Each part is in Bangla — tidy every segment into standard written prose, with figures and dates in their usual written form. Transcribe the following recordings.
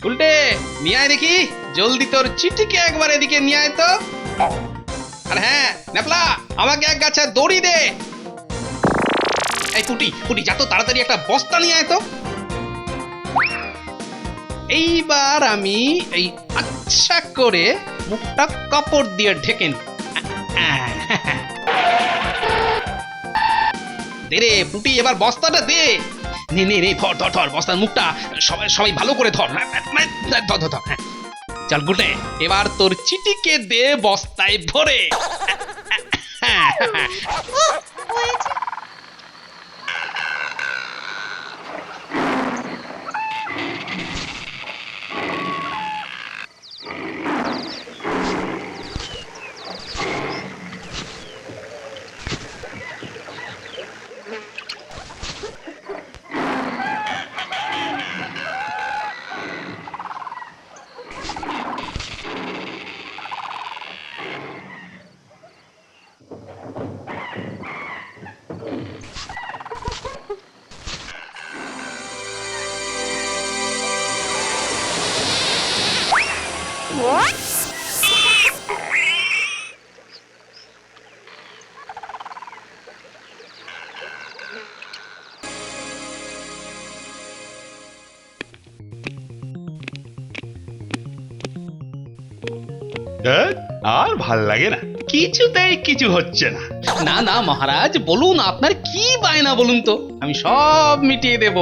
উল্টে নিয়ে আয় দেখি, জলদি তোর চিঠিকে একবার এদিকে নিয়ে আয় তো। আর হ্যাঁ নেপলা, আমাকে এক গাছে দড়ি দে। এই পুটি পুটি, যা তো তাড়াতাড়ি একটা বস্তা নিয়ে আয় তো। এইবার আমি এই আচ্ছা করে মুখটা কাপড় দিয়ে ঢেকে নি। দে রে পুটি, এবার বস্তাটা দে। নে নে নে, ধর ধর ধর বস্তার মুখটা, সবাই সবাই ভালো করে ধর। ধর ধর ধর। চল গুটে, এবার তোর চিঠিকে দে বস্তায় ভরে। আর ভাল লাগে না, কিছুতেই কিছু হচ্ছে না। না না মহারাজ, বলুন আপনার কি বায়না বলুন তো, আমি সব মিটিয়ে দেব।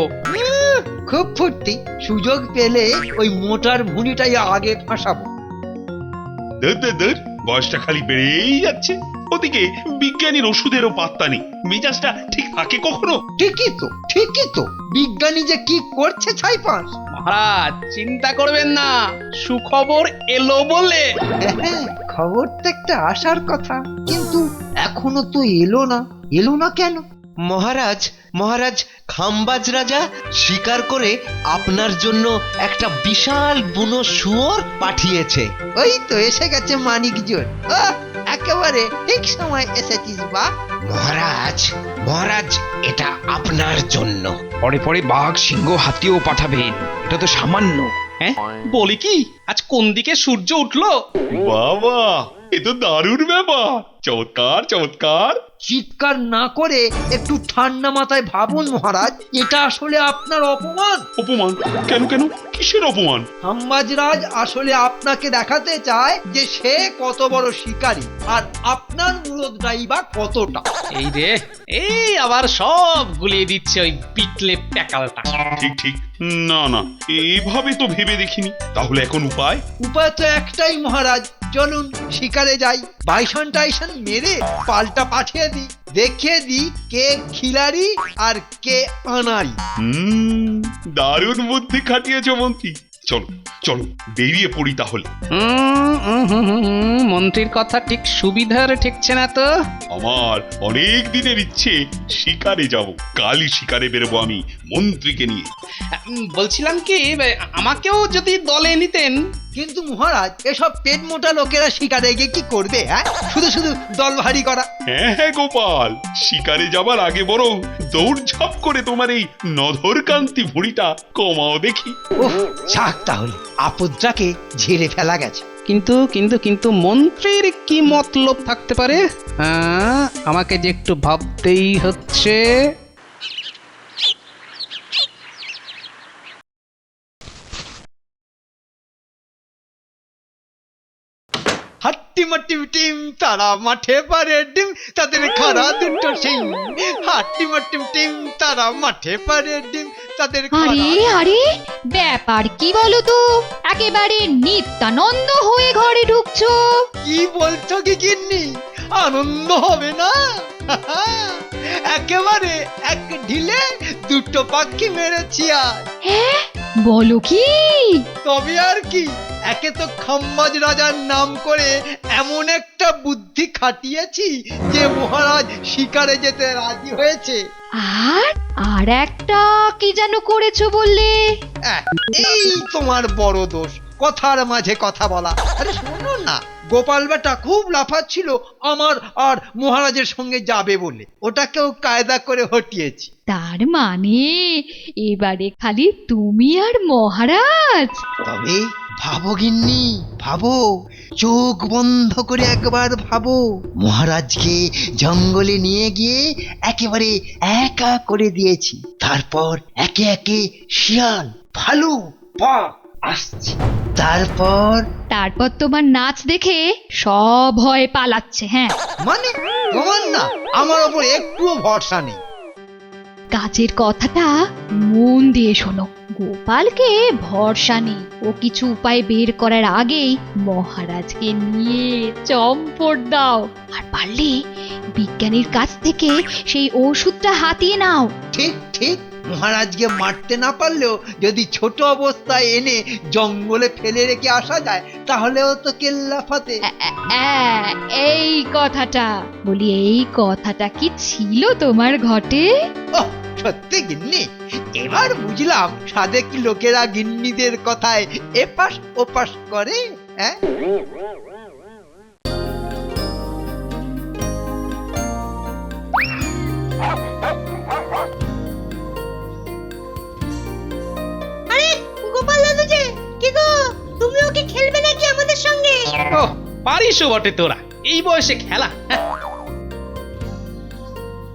খুব ফুর্তি, সুযোগ পেলে ওই মোটার ভুঁড়িটাই আগে ফাঁসাবো। দূর, বয়সটা খালি বেড়েই যাচ্ছে। ওদিকে বিজ্ঞানীর ওষুধেরও পাত্তা নেই, মেজাজটা ঠিক থাকে কখনো। ঠিকই তো, বিজ্ঞানী যে কি করছে ছাইপাঁশ। মহারাজ চিন্তা করবেন না, সুখবর এলো বলে। হ্যাঁ, খবর তো একটা আসার কথা, কিন্তু এখনো তো এলো না কেন? মহারাজ খাম্বাজ রাজা শিকার করে আপনার জন্য একটা বিশাল বুনো শুয়োর পাঠিয়েছে। ওই তো এসে গেছে মানিকজন। একেবারে ঠিক সময় এসেছিস বা। মহারাজ এটা আপনার জন্য। পরে পরে বাঘ, সিংহ, হাতিও পাঠাবেন, এটা তো সামান্য। হ্যাঁ বলি কি, আজ কোন দিকে সূর্য উঠলো? বাবা, এ তো দারুণ ব্যাপার। চমৎকার চমৎকার। চিৎকার না করে একটু ঠান্ডা মাথায় ভাবুন মহারাজ, এটা আসলে আপনার অপমান। অপমান? কেন কেন, কিসের অপমান? হাম্বাজরাজ আসলে আপনাকে দেখাতে চায় যে সে কত বড় শিকারী, আর আপনার মুরদটাই বা কতটা। এই রে, এই আবার সব গুলিয়ে দিচ্ছে ওই পিটলে প্যাকালটা। ঠিক, না না, এইভাবে তো ভেবে দেখিনি। তাহলে এখন উপায়? উপায় তো একটাই মহারাজ, চলুন শিকারে যাই, বাইসন টাইসন মেরে পাল্টা পাঠিয়ে দিই, দেখিয়ে দিই কে খিলাড়ি আর কে আনাড়ি। দারুণ বুদ্ধি খাটিয়েছ মন্ত্রী। চলো বেরিয়ে পড়ি তাহলে। মন্ত্রীর কথা ঠিক সুবিধার ঠেকছে না তো। আমার অনেক দিনের ইচ্ছে, শিকারে যাব। কালই শিকারে বেরোবো আমি মন্ত্রীকে নিয়ে। বলছিলাম কি, আমাকেও যদি দলে নিতেন। কিন্তু মহারাজ, এসব পেট মোটা লোকেরা শিকারে গিয়ে কি করবে? হ্যাঁ, শুধু দল ভারী করা। হ্যাঁ গোপাল, শিকারে যাবার আগে বরং দৌড়ঝাঁপ করে তোমার এই নধরকান্তি ভুঁড়িটা কমাও দেখি। থাক তাহলে, আপদটাকে ঝেড়ে ফেলা গেছে। কিন্তু মন্ত্রীর কি মতলব থাকতে পারে? আমাকে যে একটু ভাবতেই হচ্ছে। হাট্টিমাট্টি টিম, তারা মাঠে পারে ডিম, তাদের খাড়া দুটো সিং। হাট্টিমাট্টি টিম, তারা মাঠে পারে ডিম, তাদের আরে ব্যাপার কি বলো তো, একেবারে নিত্যানন্দ হয়ে ঘরে ঢুকছো। কি বলছো কি গিন্নি, আনন্দ হবে না? একেবারে এক ঢিলে দুটো পাখি মেরেছি আর। হ্যাঁ বলো কি? তবে আর কি, একে তো খাম্বাজ রাজার নাম করে এমন একটা বুদ্ধি খাটিয়েছি যে মহারাজ শিকারে যেতে রাজি হয়েছে। আর একটা কি যেন করেছো বললে? এই তোমার বড় দোষ, কথার মাঝে কথা বলা। আরে শোনো না, গোপাল বেটা খুব লাফাচ্ছিল আমার আর মহারাজের সঙ্গে যাবে বলে, ওটাকেও কায়দা করে হটিয়েছি। তার মানে এবারে খালি তুমি আর মহারাজ? তবে ভাবো গিন্নি, ভাবো, চোখ বন্ধ করে একবার ভাবো, মহারাজকে জঙ্গলে নিয়ে গিয়ে একেবারে একা করে দিয়েছি। তারপর একে একে শিয়াল, ভালু, বাঘ আসছে। তারপর তোমার নাচ দেখে সব ভয় পালাচ্ছে। হ্যাঁ, মানে তোমার না আমার ওপর একটুও ভরসা নেই। কাজের কথাটা মন দিয়ে শোনো। গোপালকে ভরসা নেই, ও কিছু উপায় বের করার আগেই মহারাজকে নিয়ে চম্পট দাও। আর পারলে বিজ্ঞানীর কাছ থেকে সেই ওষুধটা হাতিয়ে নাও। ঠিক ঠিক, মহারাজকে মারতে না পারলেও যদি ছোট অবস্থায় এনে জঙ্গলে ফেলে রেখে আসা যায় তাহলেও তো কেল্লা ফাতে। এই কথাটা বলি, এই কথাটা কি ছিল তোমার ঘটে? ওহ, সত্যি গিন্নি, এবার বুঝলাম সাধে কি লোকেরা গিন্নিদের কথায় এপাশ ওপাশ করে। হ্যাঁ, গোপাল দাদু যে, কি গো, তুমিও কি খেলবে নাকি আমাদের সঙ্গে? ও পারিসও বটে তোরা, এই বয়সে খেলা। হ্যাঁ,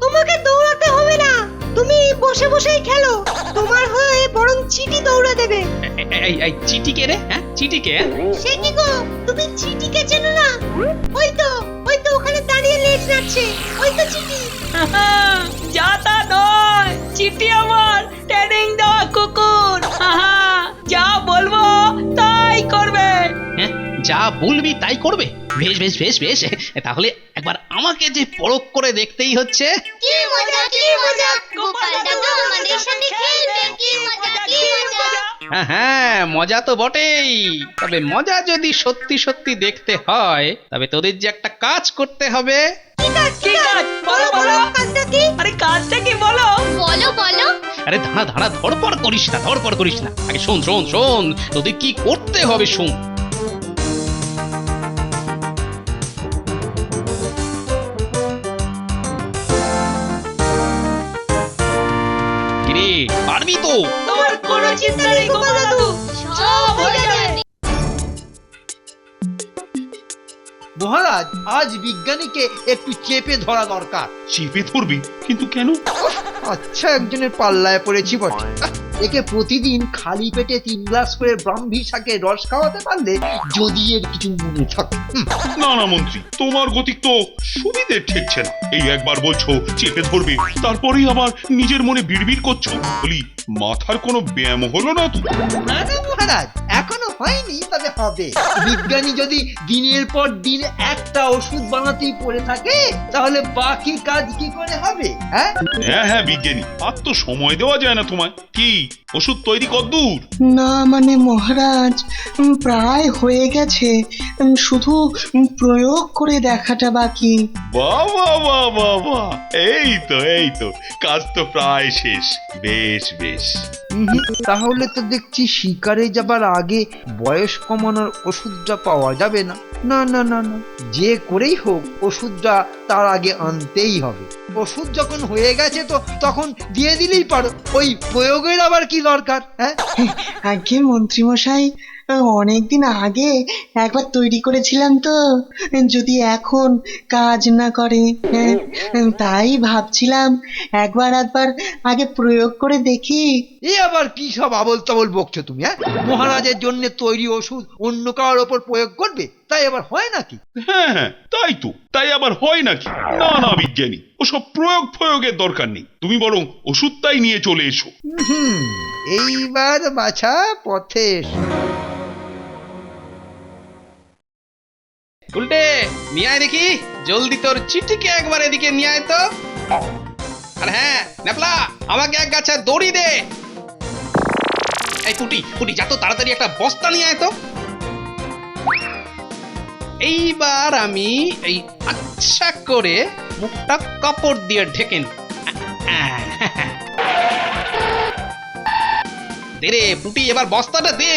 তোমাকে দৌড়াতে হবে না, তুমি বসে বসেই খেলো। তোমার হয়ে বরং চিটি দৌড়া দেবে। এই চিটিকে রে, হ্যাঁ চিটিকে। সে কি গো, তুমি চিটিকে চেনো না? ওই তো ওখানে দাঁড়িয়ে লেজ নাড়ছে, ওই তো চিটি। যা তা নয়, চিঠি আমার ট্রেনিং দেওয়া কুকুর। যা বলবো তাই করবে। হ্যাঁ, যা বলবি তাই করবে। বেশ বেশ বেশ বেশ, তাহলে একবার আমাকে যে পরখ করে দেখতেই হচ্ছে। কি মজা, কি মজা, গোপাল দাদু আমাদের সঙ্গে খেলবে, কি মজা, কি মজা। হ্যাঁ, মজা তো বটেই, তবে মজা যদি সত্যি সত্যি দেখতে হয় তবে তোদের যে একটা কাজ করতে হবে। কি কাজ? বলো বলো। কাজটা কি? আরে কাজটা কি বলো? বলো বলো। আরে দাঁড়া দাঁড়া, ধড়পড় করিস না, ধড়পড় করিস না, আগে শোন শোন শোন, তোদের কি করতে হবে শোন। কিরে, পারবি তো? তোমার কোনো চিন্তা নেই গোপাল দাদু, সব হয়ে যাবে। মহারাজ, আজ বিজ্ঞানীকে একটু চেপে ধরা দরকার। চেপে ধরবি? কিন্তু কেন? আচ্ছা, একজনের পাল্লায় পড়েছি বটে। একে প্রতিদিন খালি পেটে 3 গ্লাস করে ব্রাহ্মী শাকের রস খাওয়াতে পারলে যদি এর কিছু মনে থাকে। না না মন্ত্রী, তোমার গতিক তো সুবিধে ঠেকছে না। এই একবার বলছো চেপে ধরবে, তারপরেই আবার নিজের মনে বিড়বিড় করছো। বলি, মাথার কোনো ব্যায়াম হলো না তো? না না মহারাজ, এখনো হয়নি, তবে হবে। বিজ্ঞানী যদি দিনের পর দিন একটা ওষুধ বানাতেই পড়ে থাকে তাহলে বাকি কাজ কি করে হবে? হ্যাঁ হ্যাঁ বিজ্ঞানী, আর তো সময় দেওয়া যায় না তোমায়। কি ওষুধ তৈরি কদ্দূর? না মানে মহারাজ, প্রায় হয়ে গেছে, শুধু প্রয়োগ করে দেখাটা বাকি। বাবা বাবা বাবা, এই তো কাজ তো প্রায় শেষ। বেশ বেশ। তাহলে তো দেখছি শিকারে যাবার আগে বয়স কমানোর ওষুধটা পাওয়া যাবে না। না না না না, যে করেই হোক ওষুধটা তার আগে আনতেই হবে। ওষুধ যখন হয়ে গেছে তো তখন দিয়ে দিলেই পারো, ওই প্রয়োগের আবার কি দরকার? হ্যাঁ, আগে মন্ত্রীমশাই, অনেকদিন আগে একবার তৈরি করেছিলাম তো, যদি এখন কাজ না করে, তাই ভাবছিলাম একবার আগে প্রয়োগ করে দেখি। এ আবার কি সব আবল তাবল বকছো তুমি? হ্যাঁ, মহারাজের জন্য তৈরি ওষুধ অন্য কারোর ওপর প্রয়োগ করবে, তাই আবার হয় নাকি? হ্যাঁ, তাই তো, তাই আবার হয় নাকি? না না বিজ্ঞানী, ওসব প্রয়োগের দরকার নেই। তুমি বরং ওষুধটাই নিয়ে চলে এসো। এইবার বাছা পথে এসো। উল্টে নিয়ে আয় দেখি, জলদি তোর চিঠিকে একবার এদিকে নিয়ে আয় তো। আর হ্যাঁ নেপলা, আমাকে এক গাছা দড়ি দে। এই পুটি পুটি, যা তো তাড়াতাড়ি একটা বস্তা নিয়ে আয় তো। এইবার আমি এই আচ্ছা করে মুখটা কাপড় দিয়ে ঢেকে নি। দে রে পুটি, এবার বস্তাটা দে।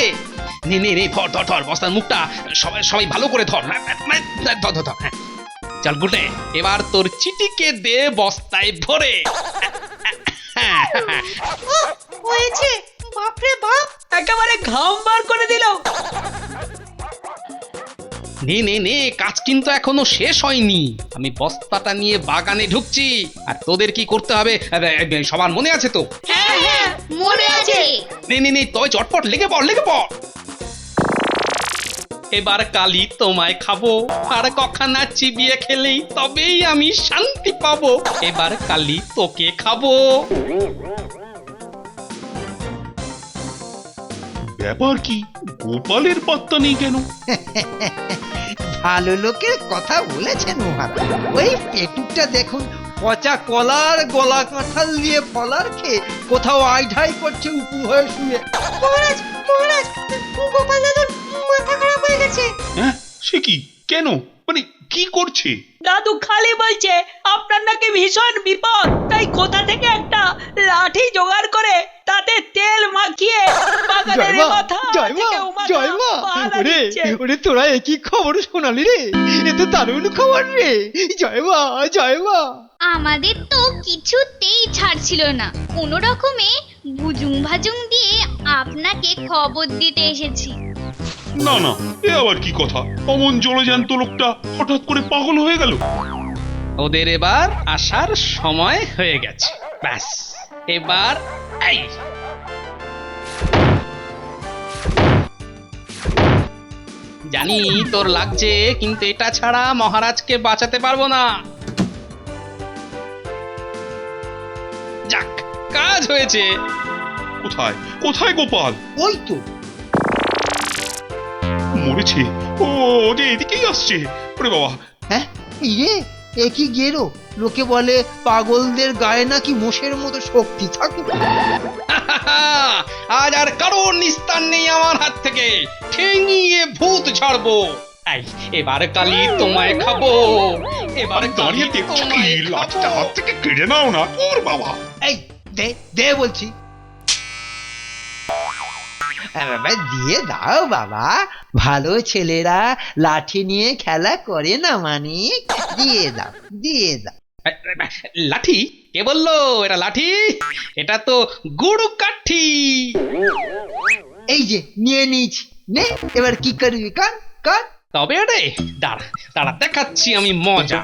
নে নে নে ধর ধর ধর বস্তার মুখটা সবাই ভালো করে ধর ধর ধর ধর হ্যাঁ চল গুটে এবার তোর চিটিকে দে বস্তায় ভরে হয়েছে বাপরে বাপ একেবারে ঘাম বার করে দিল। নে নে নে কাজ কিন্তু এখনো শেষ হয়নি আমি বস্তাটা নিয়ে বাগানে ঢুকছি আর তোদের কি করতে হবে সবার মনে আছে তো হ্যাঁ হ্যাঁ মনে আছে। নে নে নে তয় চটপট লেগে পড় এবার কালি তোমায় খাবো আর কখানা চিবিয়ে খেলেই তবেই আমি শান্তি পাবো এবার কালি তোকে খাবো। ব্যাপার কি গোপালের পাত্তা নেই কেন? ভালো লোকের কথা বলেছেন মহারাজ। ওই পেটুকটা দেখুন পচা কলার গলা কাঁঠাল দিয়ে ফলার খেয়ে কোথাও আইঢাই করছে উপুর হয়ে শুয়ে। মহারাজ মহারাজ গোপাল দাদুর মাথা খারাপ হয়ে গেছে। হ্যাঁ সে কি কেন মানে কি করছে? দাদু খালি বলছে আপনার নাকি ভীষণ বিপদ, তাই কোথা থেকে একটা লাঠি জোগাড় করে তাতে তেল মাখিয়ে বাগানের এই মাথা থেকে ও মাথা পাহারা দিচ্ছে। ওরে তোরা একই খবর শোনালি রে, এ তো দারুণ খবর রে। জয় মা। আমাদের তো কিছুতেই ছাড়ছিল না, কোনো রকমে বুজুং ভাজুং দিয়ে আপনাকে খবর দিতে এসেছি। না না এ আবার কি কথা? অমন জলজ্যান্ত লোকটা হঠাৎ করে পাগল হয়ে গেল। ওদের এবার আসার সময় হয়ে গেছে ব্যাস এবার এই জানি তোর লাগছে কিন্তু এটা ছাড়া মহারাজকে বাঁচাতে পারবো না। যাক কাজ হয়েছে। কোথায় কোথায় গোপাল? ওই তো মরেছে। ও যে এদিকেই আসছে। ওরে বাবা হ্যাঁ ইয়ে এ কি গেরো, লোকে বলে পাগলদের গায়ে নাকি মোষের মতো শক্তি থাকে। আজ আর কারোর নিস্তার নেই আমার হাত থেকে, ঠেঙিয়ে ভূত ছাড়বো। এই এবার কালি তোমায় খাবো, এবার আরে দাঁড়িয়ে দেখছো কি? লাঠিটা হাত থেকে কেড়ে নাও না। ওর বাবা এই দে বলছি। বাবা দিয়ে দাও বাবা, ভালো ছেলেরা লাঠি নিয়ে খেলা করে না, মানে দিয়ে দাও। লাঠি? কে বললো এটা লাঠি? এটা তো গুড় কাঠি। এই যে নিয়ে নিয়েছি, নে এবার কি করবি কর। তবে রে দাঁড়া দেখাচ্ছি আমি মজা।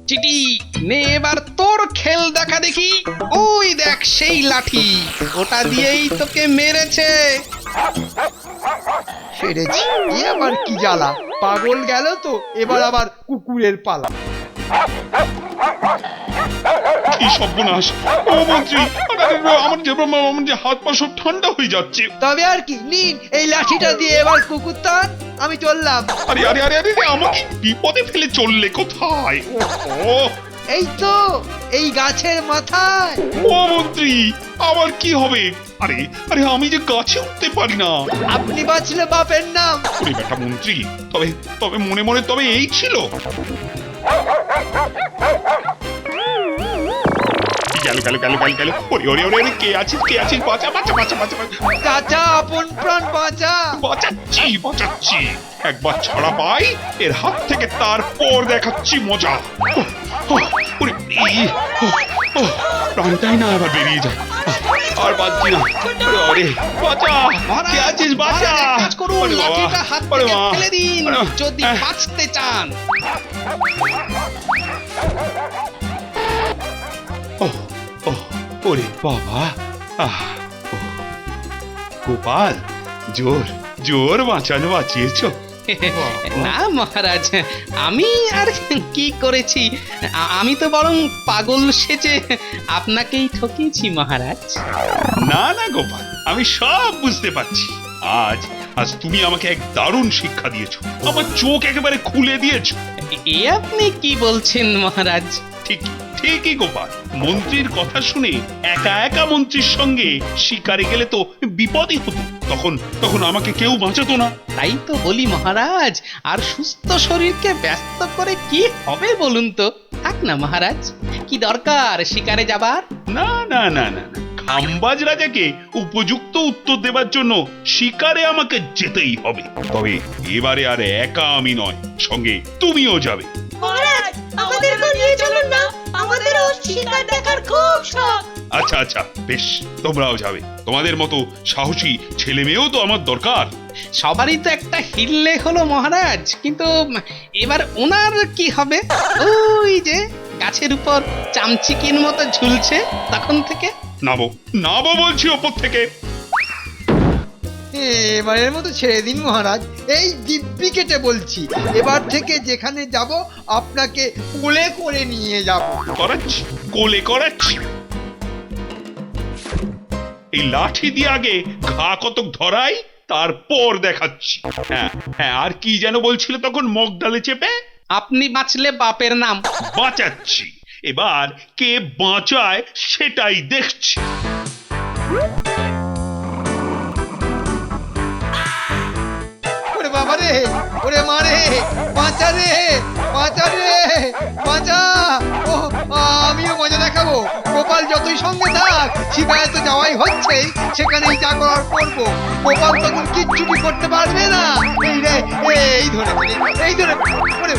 চিটি নে এবার তোর খেল দেখা দেখি। ওই দেখ সেই লাঠি, ওটা দিয়েই তোকে মেরেছে। সেরেছি, এ আবার কি জ্বালা, পাগল গেল তো, এবার আবার কুকুরের পালা। কি সর্বনাশ! ও মন্ত্রী আমার যে হাত পা সব ঠান্ডা হয়ে যাচ্ছে। তবে আর কি, নিন এই লাঠিটা দিয়ে এবার কুকুর টান, আমি চললাম। আরে আরে আরে আরে আমাকে বিপদে ফেলে চললে কোথায়? ও এই তো এই গাছের মাথায়। ও মন্ত্রী আবার কি হবে? আরে আরে আমি যে গাছে উঠতে পারি না। আপনি বাঁচলে বাপের নাম। ওরে বেটা মন্ত্রী, তবে তবে মনে মনে তবে এই ছিল। গেল ওরে কে আছিস বাঁচা চাচা আপন প্রাণ বাঁচা। বাঁচাচ্ছি একবার ছাড়া পাই এর হাত থেকে, তারপর দেখাচ্ছি মজা। প্রাণটাই না আবার বেরিয়ে যায়, আর বাঁচছি না। ওরে বাঁচা, কে আছিস বাঁচা। কাজ করুন, লাঠিটা হাত থেকে ফেলে দিন যদি বাঁচতে চান। ওরে বাবা, গোপাল জোর বাঁচিয়েছ। না মহারাজ, আমি আর কি করেছি, আমি তো বরং পাগল সেজে আপনাকেই ঠকিয়েছি মহারাজ। না গোপাল, আমি সব বুঝতে পারছি। আজ তুমি আমাকে এক দারুণ শিক্ষা দিয়েছো, আমার চোখ একেবারে খুলে দিয়েছো। এ আপনি কি বলছেন মহারাজ? ঠিকই গোপাল, মন্ত্রীর কথা শুনে একা মন্ত্রীর সঙ্গে শিকারে গেলে তো বিপদই হতো। তখন আমাকে কেউ বাঁচাতো না। তাই তো বলি মহারাজ, আর সুস্থ শরীরকে ব্যস্ত করে কি হবে বলুন তো? থাক না মহারাজ, কি দরকার শিকারে যাবার? না খাম্বাজ রাজাকে উপযুক্ত উত্তর দেবার জন্য শিকারে আমাকে যেতেই হবে। তবে এবারে আর একা আমি নয়, সঙ্গে তুমিও যাবে। মহারাজ আমাদেরকেও নিয়ে চলুন না, আমাদেরও শিকার দেখার খুব শখ। আচ্ছা আচ্ছা, বেশ, তোমরাও যাবে। তোমাদের মতো সাহসী ছেলে মেয়েও তো আমার দরকার। সবারই তো একটা হিললে হলো মহারাজ, কিন্তু এবার ওনার কি হবে? ওই যে গাছের উপর চামচিকির মতো ঝুলছে তখন থেকে। নাবো নাবো বলছি ওপর থেকে। এবারের মতো ছেড়ে দিন মহারাজ, এই দিব্যি কেটে বলছি, এবার থেকে যেখানে যাব আপনাকে কোলে করে নিয়ে যাব। করাচ্ছি, কোলে করাচ্ছি। এই লাঠি দিয়ে আগে ঘা কতক ধরাই, তারপর দেখাচ্ছি। হ্যাঁ হ্যাঁ, আর কি যেন বলছিল তখন মগ ডালে চেপে? আপনি বাঁচলে বাপের নাম। বাঁচাচ্ছি, এবার কে বাঁচায় সেটাই দেখছি। ওরে বাবা রে, ওরে মা রে, বাঁচা রে, বাঁচা রে, বাঁচা। ও, আমিও মজা দেখাবো। গোপাল যতই সঙ্গে থাক, শিকারে তো যাওয়াই হচ্ছে, সেখানেই যা করার করবো। গোপাল তখন কিচ্ছুটি করতে পারবে না। এই রে, এই ধরে, এই ধরে, ওরে